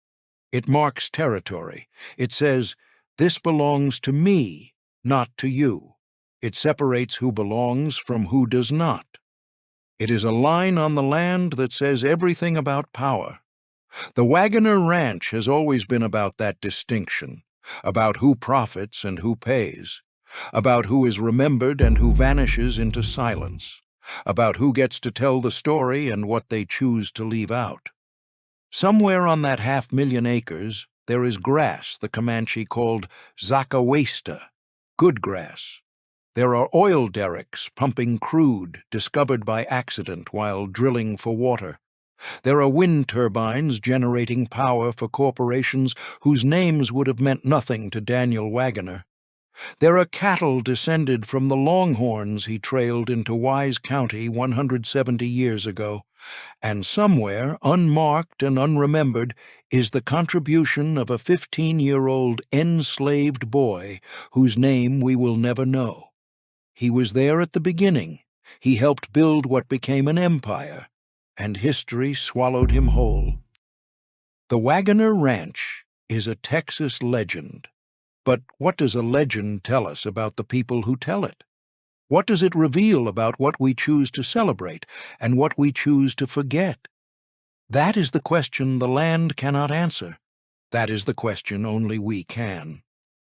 It marks territory. It says, "This belongs to me, not to you." It separates who belongs from who does not. It is a line on the land that says everything about power. The Waggoner Ranch has always been about that distinction, about who profits and who pays, about who is remembered and who vanishes into silence, about who gets to tell the story and what they choose to leave out. Somewhere on that 500,000 acres, there is grass the Comanche called Zacawesta, good grass. There are oil derricks pumping crude, discovered by accident while drilling for water. There are wind turbines generating power for corporations whose names would have meant nothing to Daniel Waggoner. There are cattle descended from the longhorns he trailed into Wise County 170 years ago, and somewhere, unmarked and unremembered, is the contribution of a 15-year-old enslaved boy whose name we will never know. He was there at the beginning. He helped build what became an empire, and history swallowed him whole. The Waggoner Ranch is a Texas legend. But what does a legend tell us about the people who tell it? What does it reveal about what we choose to celebrate and what we choose to forget? That is the question the land cannot answer. That is the question only we can.